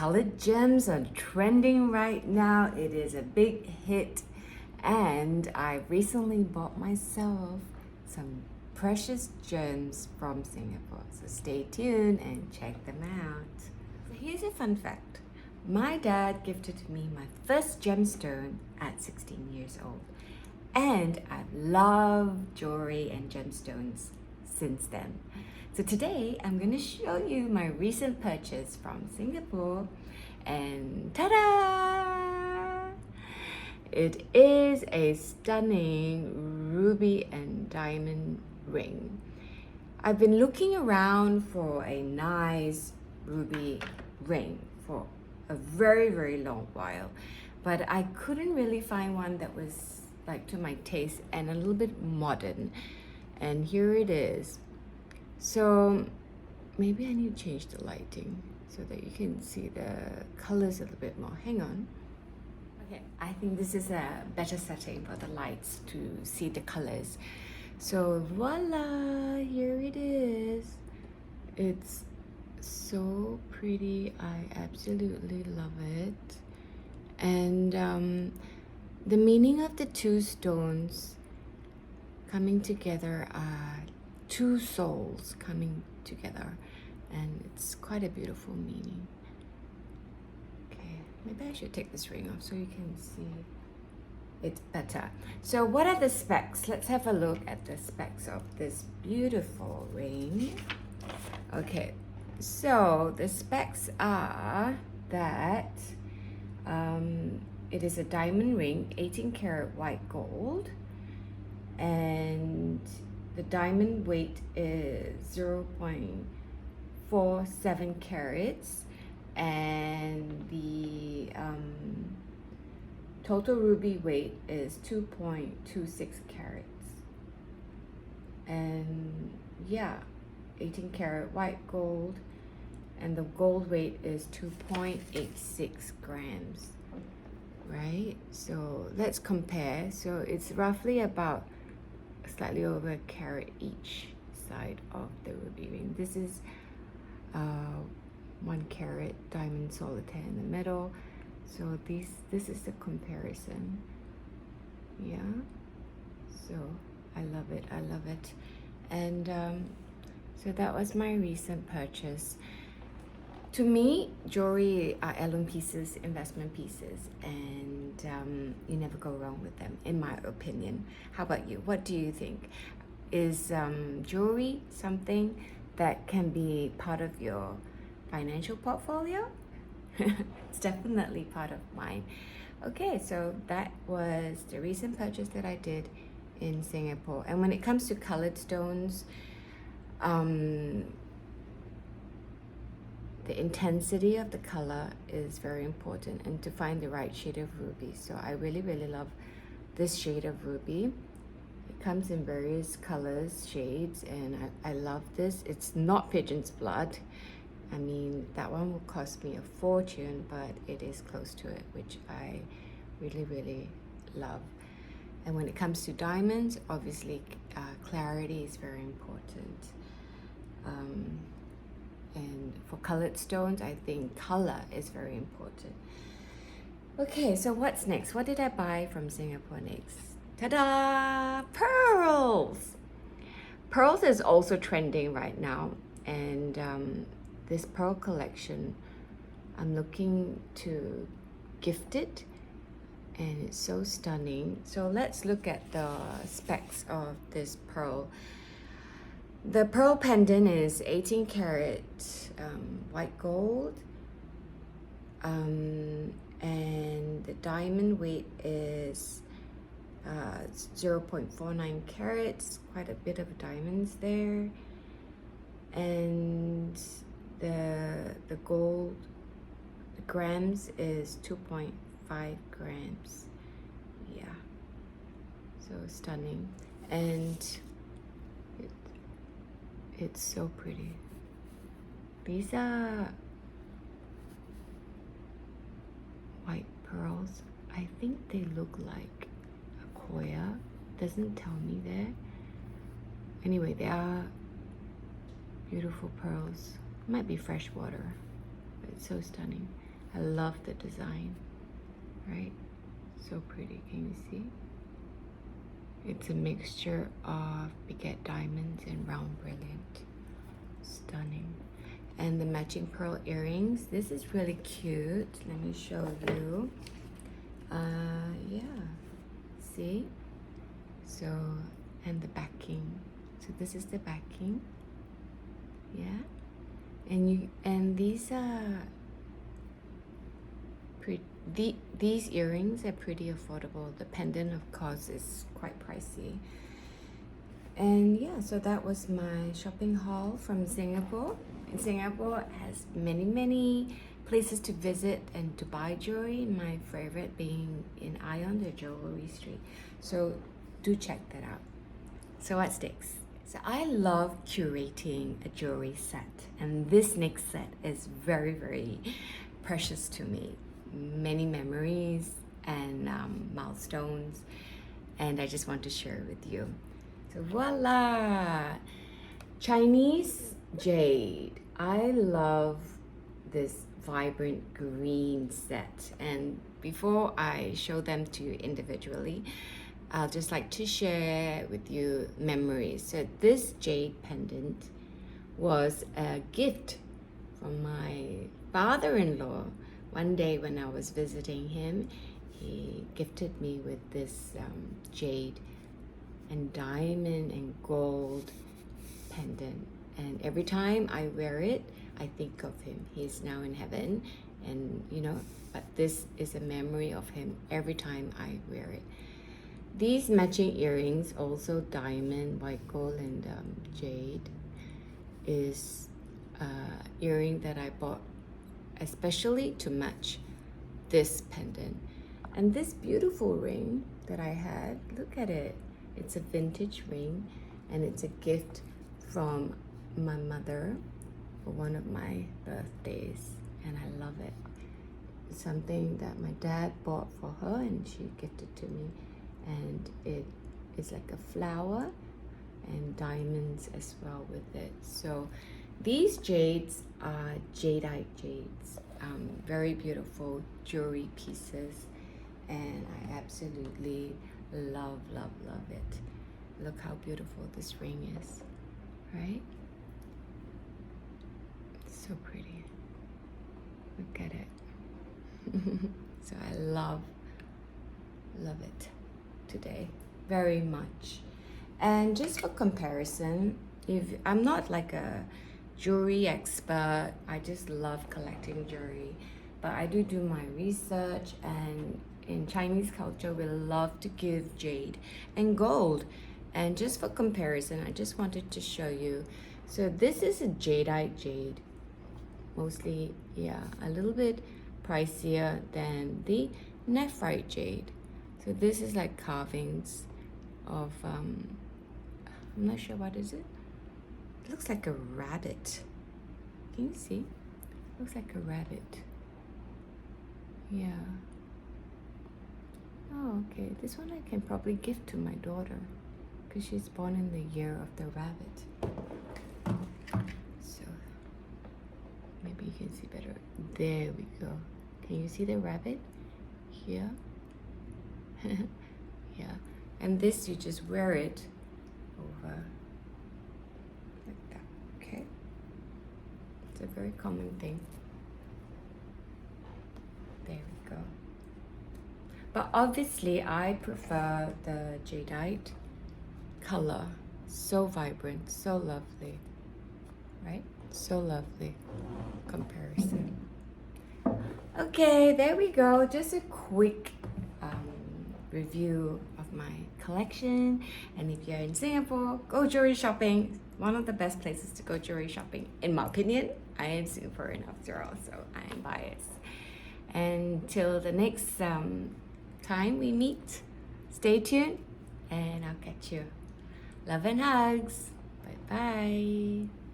colored gems are trending right now. It is a big hit, and I recently bought myself some precious gems from Singapore. So stay tuned and check them out. So here's a fun fact. My dad gifted me my first gemstone at 16 years old, and I've loved jewelry and gemstones since then. So today I'm going to show you my recent purchase from Singapore, and ta-da! It is a stunning ruby and diamond ring. I've been looking around for a nice ruby ring for a very long while, but I couldn't really find one that was like to my taste and a little bit modern, and here it is. So maybe I need to change the lighting so that you can see the colors a little bit more. Hang on. Okay, I think this is a better setting for the lights to see the colors. So voila, here it is. It's so pretty. I absolutely love it. And the meaning of the two stones coming together are two souls coming together, and it's quite a beautiful meaning. Okay, maybe I should take this ring off so you can see it better. So what are the specs? Let's have a look at the specs of this beautiful ring. Okay, so the specs are that it is a diamond ring, 18 karat white gold, and the diamond weight is 0.47 carats, and the total ruby weight is 2.26 carats. And yeah, 18 karat white gold, and the gold weight is 2.86 grams, right? So let's compare. So it's roughly about slightly over a carat each side of the ruby ring. This is 1 carat diamond solitaire in the middle. So this is the comparison. Yeah, so I love it, and so that was my recent purchase. To me, jewelry are heirloom pieces, investment pieces, and you never go wrong with them, in my opinion. How about you? What do you think? Is jewelry something that can be part of your financial portfolio? It's definitely part of mine. Okay, so that was the recent purchase that I did in Singapore. And when it comes to colored stones, the intensity of the color is very important, and to find the right shade of ruby. So I really love this shade of ruby. It comes in various colors, shades, and I love this. It's not pigeon's blood. I mean, that one will cost me a fortune, but it is close to it, which I really love. And when it comes to diamonds, obviously clarity is very important. And for colored stones, I think color is very important. Okay, so what's next? What did I buy from Singapore next? Ta-da! Pearls! Pearls is also trending right now, and this pearl collection, I'm looking to gift it, and it's so stunning. So let's look at the specs of this pearl. The pearl pendant is 18 karat white gold, and the diamond weight is 0.49 carats, quite a bit of diamonds there, and the gold, the grams is 2.5 grams. Yeah, so stunning, and it's so pretty. These are white pearls. I think they look like a koya. Doesn't tell me there. Anyway, they are beautiful pearls. Might be fresh water, but it's so stunning. I love the design, right? So pretty, can you see? It's a mixture of baguette diamonds and round brilliant. Stunning. And the matching pearl earrings. This is really cute. Let me show you. Yeah. See? So, and the backing. So this is the backing. Yeah. And these are these earrings are pretty affordable. The pendant, of course, is quite pricey. And yeah, so that was my shopping haul from Singapore. And Singapore has many places to visit and to buy jewelry. My favorite being in Ion, the Jewelry Street. So do check that out. So what's next? So I love curating a jewelry set, and this next set is very precious to me. Many memories and milestones, and I just want to share with you. So voila! Chinese jade. I love this vibrant green set, and before I show them to you individually, I'll just like to share with you memories. So this jade pendant was a gift from my father-in-law. One day when I was visiting him, he gifted me with this jade and diamond and gold pendant. And every time I wear it, I think of him. He's now in heaven, and you know, but this is a memory of him every time I wear it. These matching earrings, also diamond, white gold, and jade, is earring that I bought especially to match this pendant. And this beautiful ring that I had, look at it. It's a vintage ring, and it's a gift from my mother for one of my birthdays, and I love it. It's something that my dad bought for her and she gifted to me, and it is like a flower and diamonds as well with it. So these jades are jadeite jades, very beautiful jewelry pieces, and I absolutely love it. Look how beautiful this ring is, right? So pretty. Look at it. So I love it today very much. And just for comparison, if I'm not like a jewelry expert, I just love collecting jewelry, but I do my research, and in Chinese culture we love to give jade and gold. And just for comparison, I just wanted to show you. So this is a jadeite jade, mostly, yeah, a little bit pricier than the nephrite jade. So this is like carvings of I'm not sure what is it. It looks like a rabbit. Can you see? Looks like a rabbit. Yeah. Oh, okay. This one I can probably give to my daughter because she's born in the year of the rabbit. So maybe you can see better. There we go. Can you see the rabbit here? Yeah. And this, you just wear it over like that. Okay. It's a very common thing. There we go. But obviously I prefer the jadeite color. So vibrant, so lovely, right? So lovely comparison. Okay, there we go. Just a quick review of my collection. And if you're in Singapore, go jewelry shopping. One of the best places to go jewelry shopping, in my opinion. I am Singaporean after all, so I am biased. And till the next time we meet, stay tuned, and I'll catch you. Love and hugs. Bye bye.